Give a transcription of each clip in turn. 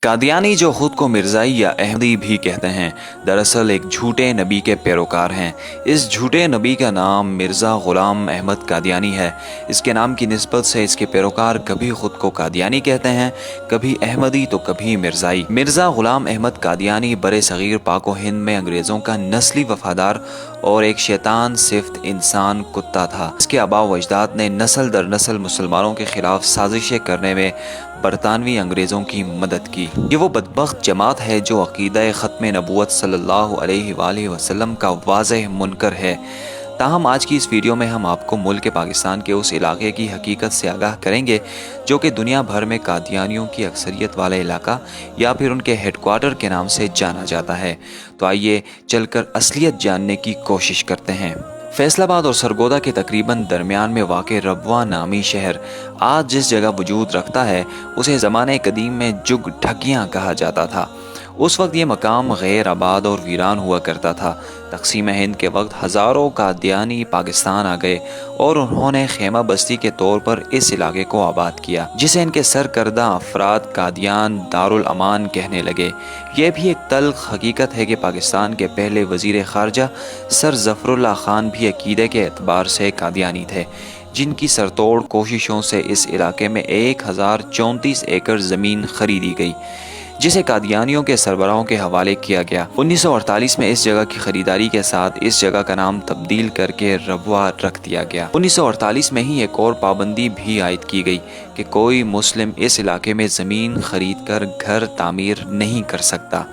कादियानी, जो खुद को मिर्ज़ाई या अहमदी भी कहते हैं, दरअसल एक झूठे नबी के पैरोकार हैं। इस झूठे नबी का नाम मिर्ज़ा ग़ुलाम अहमद कादियानी है। इसके नाम की निस्बत से इसके पैरोकार कभी खुद को कादियानी कहते हैं, कभी अहमदी तो कभी मिर्ज़ाई। मिर्ज़ा ग़ुलाम अहमद कादियानी बरे सग़ीर पाक व हिंद में अंग्रेज़ों का नस्ली वफ़ादार और एक शैतान सिफ्त इंसान कुत्ता था। इसके आबा व अजदाद ने नस्ल दर नस्ल मुसलमानों के ख़िलाफ़ साजिशें करने में बरतानवी अंग्रेज़ों की मदद की। ये वो बदबख्त जमात है जो अक़ीदा ख़त्म नबूवत सल्लल्लाहु अलैहि वसल्लम का वाज़ेह मुनकर है। ताहम आज की इस वीडियो में हम आपको मुल्क पाकिस्तान के उस इलाके की हकीकत से आगाह करेंगे जो कि दुनिया भर में कादियानियों की अक्सरियत वाला इलाका या फिर उनके हेडक्वार्टर के नाम से जाना जाता है। तो आइए चलकर असलियत जानने की कोशिश करते हैं। फैसलाबाद और सरगोदा के तकरीबन दरमियान में वाक़े रबवा नामी शहर आज जिस जगह वजूद रखता है उसे ज़माने कदीम में जुग ढकियाँ कहा जाता था। उस वक्त ये मकाम गैर आबाद और वीरान हुआ करता था। तक़सीम हिंद के वक्त हज़ारों कादियानी पाकिस्तान आ गए और उन्होंने खेमा बस्ती के तौर पर इस इलाके को आबाद किया, जिसे इनके सरकर्दा अफराद कादियान दारुल अमान कहने लगे। ये भी एक तल्ख़ हकीकत है कि पाकिस्तान के पहले वज़ीर ख़ारजा सर ज़फ़रुल्लाह ख़ान भी अक़ीदे के एतबार से कादियानी थे, जिनकी सरतोड़ कोशिशों से इस इलाके में 1034 एकड़ ज़मीन खरीदी गई, जिसे कादियानियों के सरबराहों के हवाले किया गया। 1948 में इस जगह की खरीदारी के साथ इस जगह का नाम तब्दील करके रबवा रख दिया गया। 1948 में ही एक और पाबंदी भी आयद की गई कि कोई मुस्लिम इस इलाके में ज़मीन खरीद कर घर तामीर नहीं कर सकता।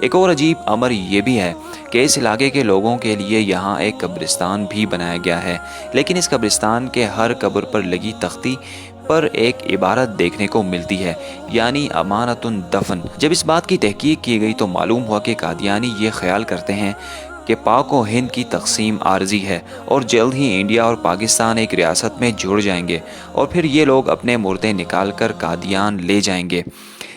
एक और अजीब अमर ये भी है कि इस इलाके के लोगों के लिए यहाँ एक कब्रिस्तान भी बनाया गया है, लेकिन इस कब्रिस्तान के हर कब्र पर लगी तख्ती पर एक इबारत देखने को मिलती है, यानी अमानतुन दफन। जब इस बात की तहकीक की गई तो मालूम हुआ कि कादियानी ये ख्याल करते हैं कि पाक व हिंद की तकसीम आर्जी है और जल्द ही इंडिया और पाकिस्तान एक रियासत में जुड़ जाएंगे और फिर ये लोग अपने मुर्दे निकाल कर कादियान ले जाएंगे।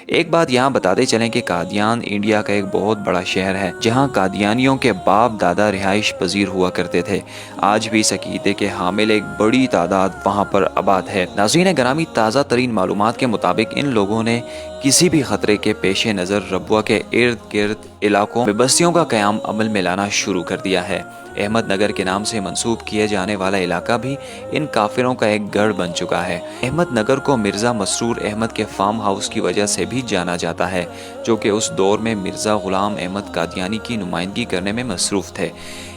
एक बात यहाँ बताते चलें कि कादियान इंडिया का एक बहुत बड़ा शहर है जहाँ कादियानियों के बाप दादा रिहाइश पजीर हुआ करते थे। आज भी इस अक़ीदे के हामिल एक बड़ी तादाद वहाँ पर आबाद है। नाज़रीन ग्रामी, ताज़ा तरीन मालूमात के मुताबिक इन लोगों ने किसी भी खतरे के पेश नज़र रबवा के इर्द गिर्द इलाकों में बस्तियों का क़याम अमल में लाना शुरू कर दिया है। अहमद नगर के नाम से मंसूब किए जाने वाला इलाका भी इन काफिरों का एक गढ़ बन चुका है। अहमद नगर को मिर्ज़ा मसरूर अहमद के फार्म हाउस की वजह से भी जाना जाता है, जो कि उस दौर में मिर्ज़ा ग़ुलाम अहमद कादियानी की नुमाइंदगी करने में मसरूफ़ थे।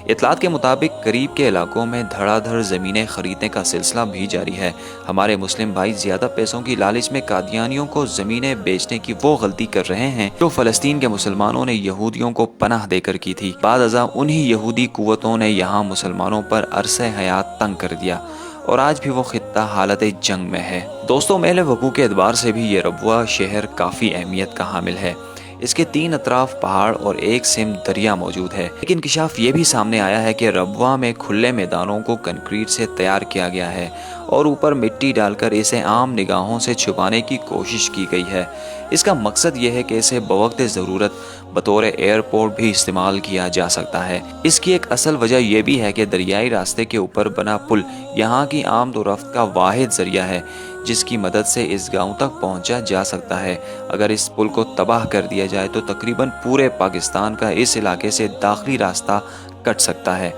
इतलात के मुताबिक करीब के इलाकों में धड़ाधड़ ज़मीनें खरीदने का सिलसिला भी जारी है। हमारे मुस्लिम भाई ज़्यादा पैसों की लालच में कादियानियों को ज़मीनें बेचने की वो गलती कर रहे हैं जो फ़लस्तीन के मुसलमानों ने यहूदियों को पनाह देकर की थी। बाद अज़ा उन्हीं यहूदी कुव्वतों ने यहाँ मुसलमानों पर अरसे हयात तंग कर दिया और आज भी वो खित्ता हालत जंग में है। दोस्तों, मेल वकूअ के एतबार से भी ये रबवा शहर काफ़ी अहमियत का हामिल है। इसके 3 अतराफ पहाड़ और एक सिम दरिया मौजूद है। एक इंकशाफ ये भी सामने आया है कि रबवा में खुले मैदानों को कंक्रीट से तैयार किया गया है और ऊपर मिट्टी डालकर इसे आम निगाहों से छुपाने की कोशिश की गई है। इसका मकसद ये है कि इसे बवक्त ज़रूरत बतौर एयरपोर्ट भी इस्तेमाल किया जा सकता है। इसकी एक असल वजह यह भी है कि दरियाई रास्ते के ऊपर बना पुल यहाँ की आमद व रफ्त का वाहिद ज़रिया है जिसकी मदद से इस गांव तक पहुंचा जा सकता है। अगर इस पुल को तबाह कर दिया जाए तो तकरीबन पूरे पाकिस्तान का इस इलाके से दाखिली रास्ता कट सकता है।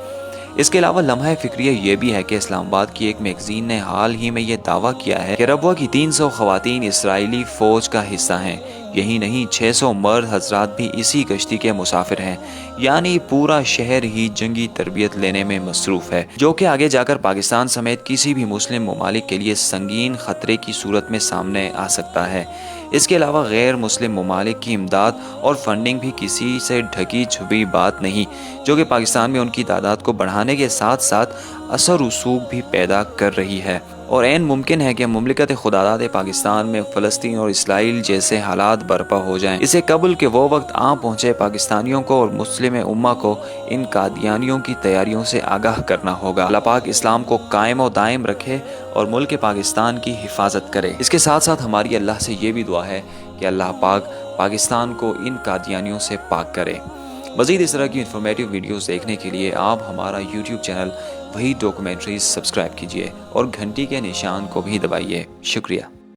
इसके अलावा लम्हा फिक्रिया ये भी है कि इस्लामाबाद की एक मैगजीन ने हाल ही में ये दावा किया है कि रबवा की 300 ख़वातीन इसराइली फ़ौज का हिस्सा हैं। यही नहीं, 600 मर्द हजरात भी इसी कश्ती के मुसाफिर हैं, यानी पूरा शहर ही जंगी तरबियत लेने में मसरूफ़ है, जो कि आगे जाकर पाकिस्तान समेत किसी भी मुस्लिम ममालिक के लिए संगीन ख़तरे की सूरत में सामने आ सकता है। इसके अलावा गैर मुस्लिम ममालिक की इमदाद और फंडिंग भी किसी से ढकी छुपी बात नहीं, जो कि पाकिस्तान में उनकी तादाद को बढ़ाने के साथ साथ असर रसूख भी पैदा कर रही है। और ऐन मुमकिन है कि मुमलिकत खुदादाद पाकिस्तान में फ़लस्तीन और इसराइल जैसे हालात बर्पा हो जाएं। इसे कबल के वो वक्त आ पहुँचे पाकिस्तानियों को और मुस्लिम उम्मा को इन कादियानियों की तैयारियों से आगाह करना होगा। अल्लाह पाक इस्लाम को कायम और दायम रखे और मुल्क पाकिस्तान की हिफाजत करे। इसके साथ साथ हमारी अल्लाह से ये भी दुआ है कि अल्लाह पाक पाकिस्तान को इन कादियानियों से पाक करे। मज़ीद इस तरह की इन्फॉर्मेटिव वीडियोस देखने के लिए आप हमारा यूट्यूब चैनल वही डॉक्यूमेंट्रीज सब्सक्राइब कीजिए और घंटी के निशान को भी दबाइए। शुक्रिया।